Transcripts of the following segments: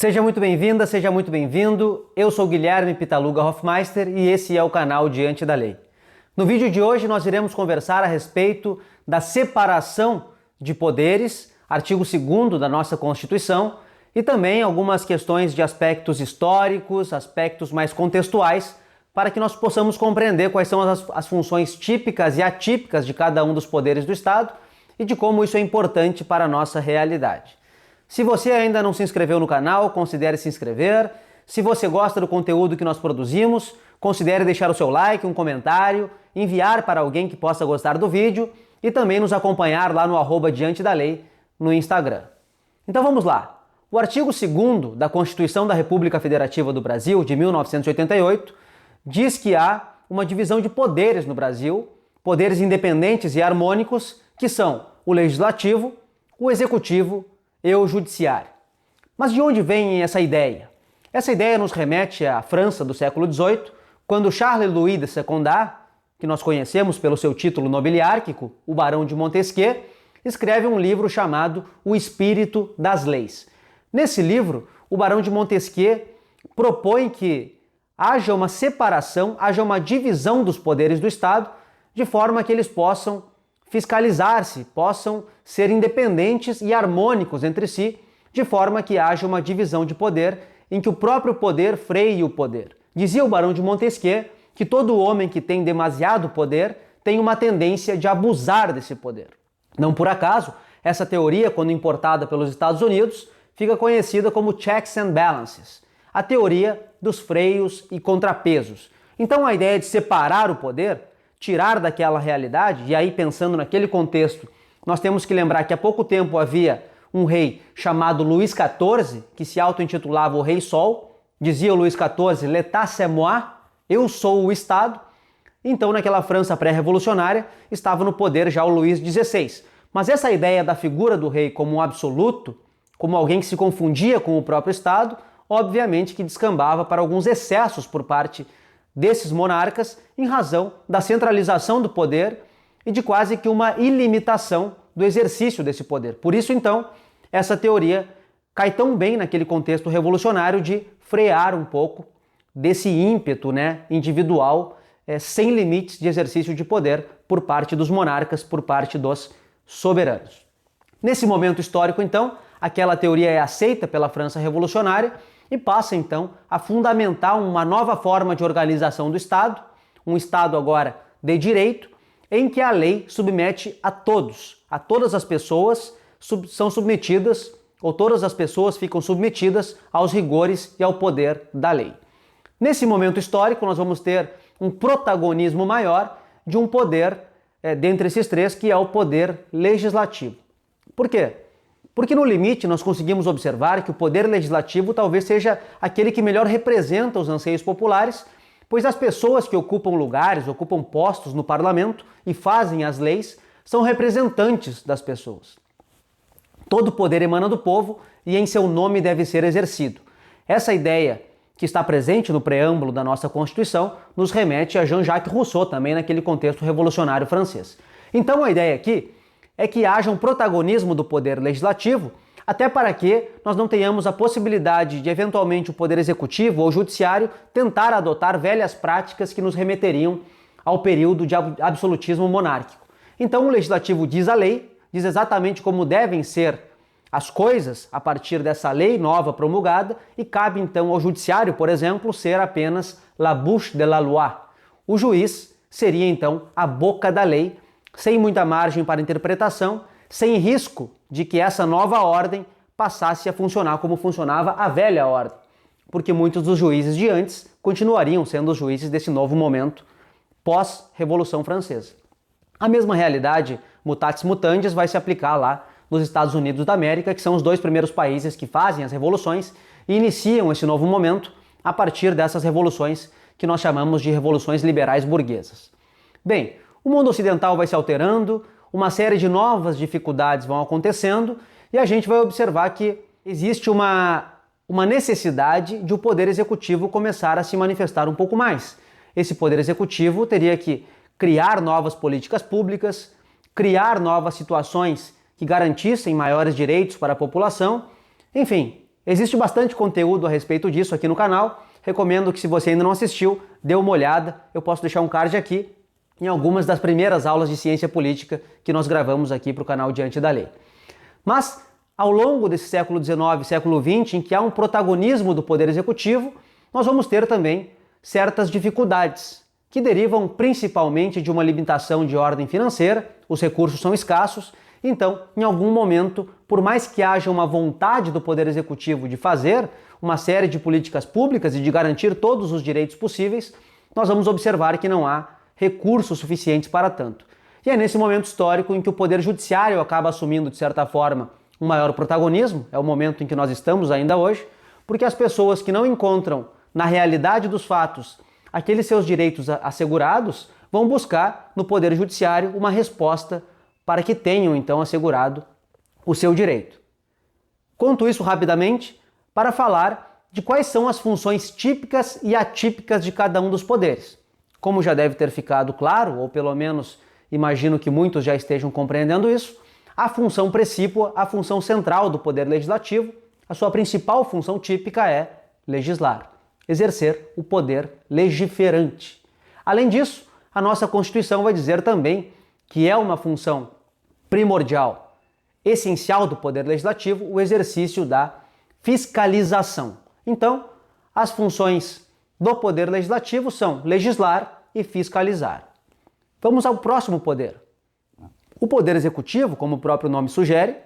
Seja muito bem-vinda, seja muito bem-vindo. Eu sou Guilherme Pitaluga Hofmeister e esse é o canal Diante da Lei. No vídeo de hoje nós iremos conversar a respeito da separação de poderes, artigo 2º da nossa Constituição, e também algumas questões de aspectos históricos, aspectos mais contextuais, para que nós possamos compreender quais são as funções típicas e atípicas de cada um dos poderes do Estado e de como isso é importante para a nossa realidade. Se você ainda não se inscreveu no canal, considere se inscrever. Se você gosta do conteúdo que nós produzimos, considere deixar o seu like, um comentário, enviar para alguém que possa gostar do vídeo e também nos acompanhar lá no @Diante da Lei no Instagram. Então vamos lá. O artigo 2º da Constituição da República Federativa do Brasil, de 1988, diz que há uma divisão de poderes no Brasil, poderes independentes e harmônicos, que são o Legislativo, o Executivo e o Judiciário. Mas de onde vem essa ideia? Essa ideia nos remete à França do século XVIII, quando Charles-Louis de Secondat, que nós conhecemos pelo seu título nobiliárquico, o Barão de Montesquieu, escreve um livro chamado O Espírito das Leis. Nesse livro, o Barão de Montesquieu propõe que haja uma separação, haja uma divisão dos poderes do Estado, de forma que eles possam fiscalizar-se, possam ser independentes e harmônicos entre si, de forma que haja uma divisão de poder em que o próprio poder freie o poder. Dizia o Barão de Montesquieu que todo homem que tem demasiado poder tem uma tendência de abusar desse poder. Não por acaso, essa teoria, quando importada pelos Estados Unidos, fica conhecida como checks and balances, a teoria dos freios e contrapesos. Então a ideia de separar o poder, tirar daquela realidade, e aí pensando naquele contexto, nós temos que lembrar que há pouco tempo havia um rei chamado Luís XIV, que se auto-intitulava o Rei Sol, dizia o Luís XIV, l'état c'est moi, eu sou o Estado. Então naquela França pré-revolucionária estava no poder já o Luís XVI. Mas essa ideia da figura do rei como um absoluto, como alguém que se confundia com o próprio Estado, obviamente que descambava para alguns excessos por parte desses monarcas em razão da centralização do poder e de quase que uma ilimitação do exercício desse poder. Por isso, então, essa teoria cai tão bem naquele contexto revolucionário de frear um pouco desse ímpeto, individual, sem limites de exercício de poder por parte dos monarcas, por parte dos soberanos. Nesse momento histórico, então, aquela teoria é aceita pela França revolucionária e passa, então, a fundamentar uma nova forma de organização do Estado, um Estado agora de direito, em que a lei submete a todas as pessoas são submetidas, ou todas as pessoas ficam submetidas aos rigores e ao poder da lei. Nesse momento histórico, nós vamos ter um protagonismo maior de um poder, dentre esses três, que é o poder legislativo. Por quê? Porque no limite nós conseguimos observar que o poder legislativo talvez seja aquele que melhor representa os anseios populares, pois as pessoas que ocupam lugares, ocupam postos no parlamento e fazem as leis, são representantes das pessoas. Todo poder emana do povo e em seu nome deve ser exercido. Essa ideia que está presente no preâmbulo da nossa Constituição nos remete a Jean-Jacques Rousseau, também naquele contexto revolucionário francês. Então a ideia aqui é que haja um protagonismo do poder legislativo, até para que nós não tenhamos a possibilidade de, eventualmente, o poder executivo ou o judiciário tentar adotar velhas práticas que nos remeteriam ao período de absolutismo monárquico. Então o legislativo diz a lei, diz exatamente como devem ser as coisas a partir dessa lei nova promulgada e cabe então ao judiciário, por exemplo, ser apenas la bouche de la loi. O juiz seria então a boca da lei, sem muita margem para interpretação, sem risco de que essa nova ordem passasse a funcionar como funcionava a velha ordem, porque muitos dos juízes de antes continuariam sendo os juízes desse novo momento pós-Revolução Francesa. A mesma realidade, mutatis mutandis, vai se aplicar lá nos Estados Unidos da América, que são os dois primeiros países que fazem as revoluções e iniciam esse novo momento a partir dessas revoluções que nós chamamos de revoluções liberais burguesas. Bem, o mundo ocidental vai se alterando, uma série de novas dificuldades vão acontecendo e a gente vai observar que existe uma necessidade de o poder executivo começar a se manifestar um pouco mais. Esse poder executivo teria que criar novas políticas públicas, criar novas situações que garantissem maiores direitos para a população, enfim, Existe bastante conteúdo a respeito disso aqui no canal. Recomendo que, se você ainda não assistiu, dê uma olhada. Eu posso deixar um card aqui em algumas das primeiras aulas de ciência política que nós gravamos aqui para o canal Diante da Lei. Mas, ao longo desse século XIX, século XX, em que há um protagonismo do Poder Executivo, nós vamos ter também certas dificuldades, que derivam principalmente de uma limitação de ordem financeira. Os recursos são escassos, então, em algum momento, por mais que haja uma vontade do Poder Executivo de fazer uma série de políticas públicas e de garantir todos os direitos possíveis, nós vamos observar que não há recursos suficientes para tanto. E é nesse momento histórico em que o Poder Judiciário acaba assumindo, de certa forma, um maior protagonismo. É o momento em que nós estamos ainda hoje, porque as pessoas que não encontram, na realidade dos fatos, aqueles seus direitos assegurados, vão buscar no Poder Judiciário uma resposta para que tenham, então, assegurado o seu direito. Conto isso rapidamente para falar de quais são as funções típicas e atípicas de cada um dos poderes. Como já deve ter ficado claro, ou pelo menos imagino que muitos já estejam compreendendo isso, a função precípua, a função central do Poder Legislativo, a sua principal função típica é legislar, exercer o poder legiferante. Além disso, a nossa Constituição vai dizer também que é uma função primordial, essencial do Poder Legislativo, o exercício da fiscalização. Então, as funções do Poder Legislativo são legislar e fiscalizar. Vamos ao próximo poder. O Poder Executivo, como o próprio nome sugere,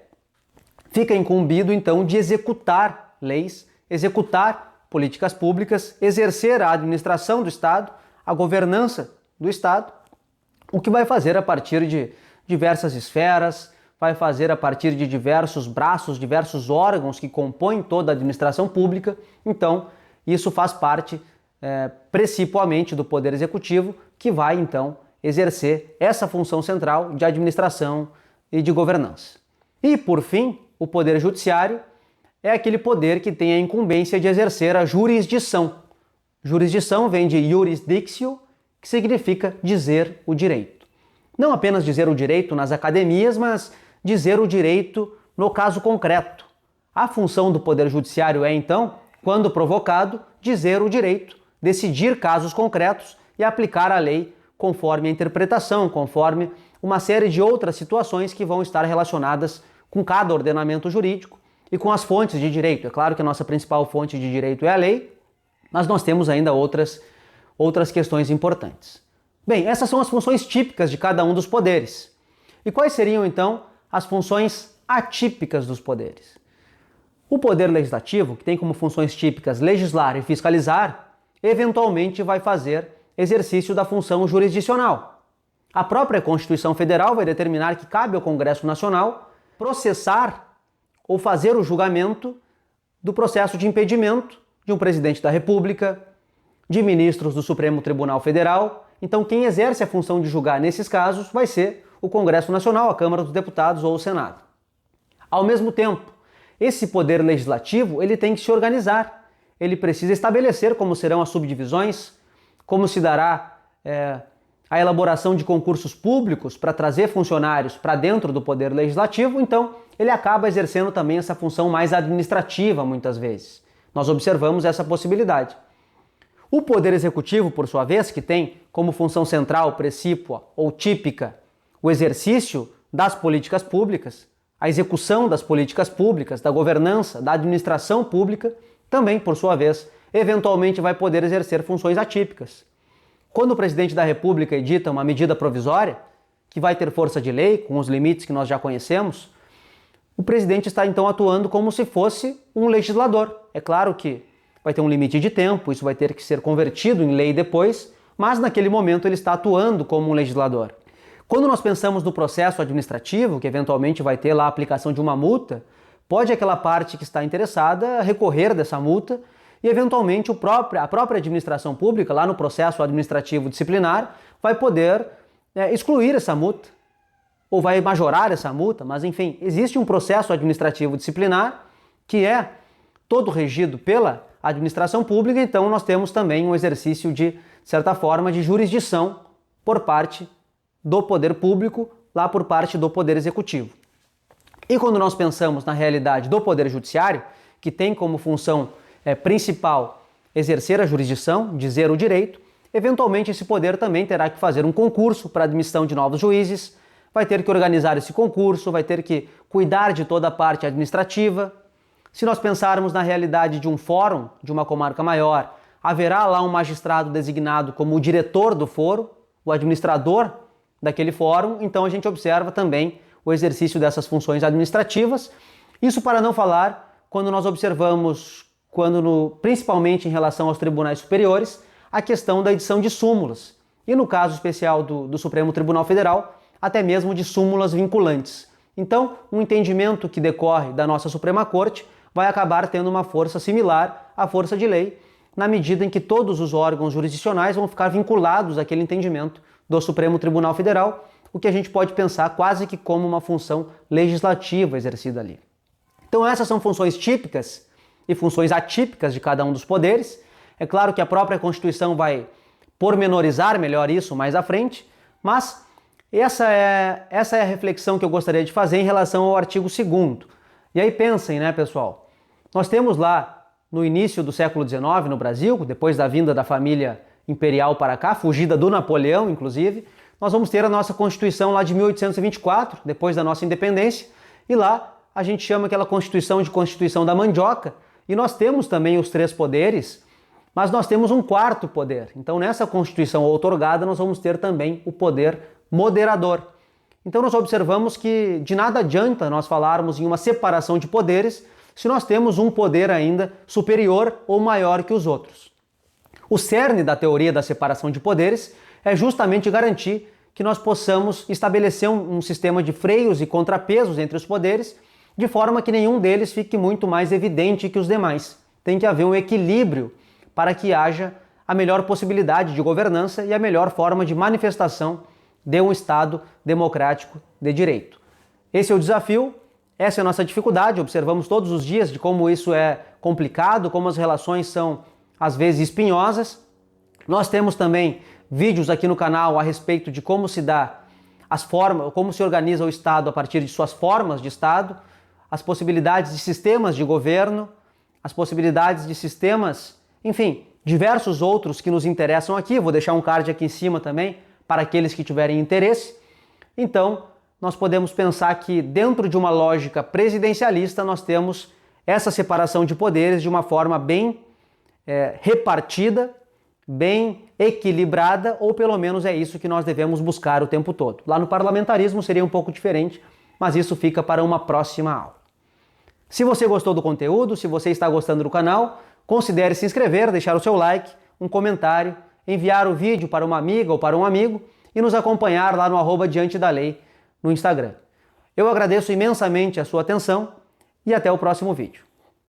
fica incumbido então de executar leis, executar políticas públicas, exercer a administração do Estado, a governança do Estado, o que vai fazer a partir de diversas esferas, vai fazer a partir de diversos braços, diversos órgãos que compõem toda a administração pública. Então, isso faz parte precipuamente do Poder Executivo, que vai então exercer essa função central de administração e de governança. E, por fim, o Poder Judiciário é aquele poder que tem a incumbência de exercer a jurisdição. Jurisdição vem de jurisdictio, que significa dizer o direito. Não apenas dizer o direito nas academias, mas dizer o direito no caso concreto. A função do Poder Judiciário é, então, quando provocado, dizer o direito, decidir casos concretos e aplicar a lei conforme a interpretação, conforme uma série de outras situações que vão estar relacionadas com cada ordenamento jurídico e com as fontes de direito. É claro que a nossa principal fonte de direito é a lei, mas nós temos ainda outras questões importantes. Bem, essas são as funções típicas de cada um dos poderes. E quais seriam, então, as funções atípicas dos poderes? O Poder Legislativo, que tem como funções típicas legislar e fiscalizar, eventualmente vai fazer exercício da função jurisdicional. A própria Constituição Federal vai determinar que cabe ao Congresso Nacional processar ou fazer o julgamento do processo de impedimento de um presidente da República, de ministros do Supremo Tribunal Federal. Então, quem exerce a função de julgar nesses casos vai ser o Congresso Nacional, a Câmara dos Deputados ou o Senado. Ao mesmo tempo, esse Poder Legislativo ele tem que se organizar. Ele precisa estabelecer como serão as subdivisões, como se dará a elaboração de concursos públicos para trazer funcionários para dentro do Poder Legislativo. Então, ele acaba exercendo também essa função mais administrativa, muitas vezes. Nós observamos essa possibilidade. O Poder Executivo, por sua vez, que tem como função central, precípua ou típica o exercício das políticas públicas, a execução das políticas públicas, da governança, da administração pública, também, por sua vez, eventualmente vai poder exercer funções atípicas. Quando o presidente da República edita uma medida provisória, que vai ter força de lei, com os limites que nós já conhecemos, o presidente está então atuando como se fosse um legislador. É claro que vai ter um limite de tempo, isso vai ter que ser convertido em lei depois, mas naquele momento ele está atuando como um legislador. Quando nós pensamos no processo administrativo, que eventualmente vai ter lá a aplicação de uma multa, pode aquela parte que está interessada recorrer dessa multa e eventualmente a própria administração pública, lá no processo administrativo disciplinar, vai poder excluir essa multa ou vai majorar essa multa, mas enfim, existe um processo administrativo disciplinar que é todo regido pela administração pública, então nós temos também um exercício de certa forma de jurisdição por parte do poder público, lá por parte do Poder Executivo. E quando nós pensamos na realidade do Poder Judiciário, que tem como função principal exercer a jurisdição, dizer o direito. Eventualmente esse poder também terá que fazer um concurso para a admissão de novos juízes, vai ter que organizar esse concurso, vai ter que cuidar de toda a parte administrativa. Se nós pensarmos na realidade de um fórum, de uma comarca maior, haverá lá um magistrado designado como o diretor do foro, o administrador daquele fórum, então a gente observa também o exercício dessas funções administrativas. Isso para não falar quando nós observamos, principalmente em relação aos tribunais superiores, a questão da edição de súmulas. E no caso especial do Supremo Tribunal Federal, até mesmo de súmulas vinculantes. Então, um entendimento que decorre da nossa Suprema Corte vai acabar tendo uma força similar à força de lei, na medida em que todos os órgãos jurisdicionais vão ficar vinculados àquele entendimento do Supremo Tribunal Federal, o que a gente pode pensar quase que como uma função legislativa exercida ali. Então essas são funções típicas e funções atípicas de cada um dos poderes. É claro que a própria Constituição vai pormenorizar melhor isso mais à frente, mas essa é a reflexão que eu gostaria de fazer em relação ao artigo 2º. E aí pensem, né, pessoal? Nós temos lá, no início do século XIX, no Brasil, depois da vinda da família imperial para cá, fugida do Napoleão, inclusive, nós vamos ter a nossa Constituição lá de 1824, depois da nossa independência, e lá a gente chama aquela Constituição de Constituição da Mandioca, e nós temos também os 3 poderes, mas nós temos um 4º poder. Então nessa Constituição outorgada nós vamos ter também o poder moderador. Então nós observamos que de nada adianta nós falarmos em uma separação de poderes se nós temos um poder ainda superior ou maior que os outros. O cerne da teoria da separação de poderes é justamente garantir que nós possamos estabelecer um sistema de freios e contrapesos entre os poderes, de forma que nenhum deles fique muito mais evidente que os demais. Tem que haver um equilíbrio para que haja a melhor possibilidade de governança e a melhor forma de manifestação de um Estado democrático de direito. Esse é o desafio, essa é a nossa dificuldade, observamos todos os dias de como isso é complicado, como as relações são às vezes espinhosas. Nós temos também vídeos aqui no canal a respeito de como se dá as formas, como se organiza o Estado a partir de suas formas de Estado, as possibilidades de sistemas de governo, as possibilidades de sistemas, enfim, diversos outros que nos interessam aqui. Vou deixar um card aqui em cima também para aqueles que tiverem interesse. Então, nós podemos pensar que dentro de uma lógica presidencialista nós temos essa separação de poderes de uma forma bem repartida, bem equilibrada, ou pelo menos é isso que nós devemos buscar o tempo todo. Lá no parlamentarismo seria um pouco diferente, mas isso fica para uma próxima aula. Se você gostou do conteúdo, se você está gostando do canal, considere se inscrever, deixar o seu like, um comentário, enviar o vídeo para uma amiga ou para um amigo e nos acompanhar lá no @Diante da Lei no Instagram. Eu agradeço imensamente a sua atenção e até o próximo vídeo.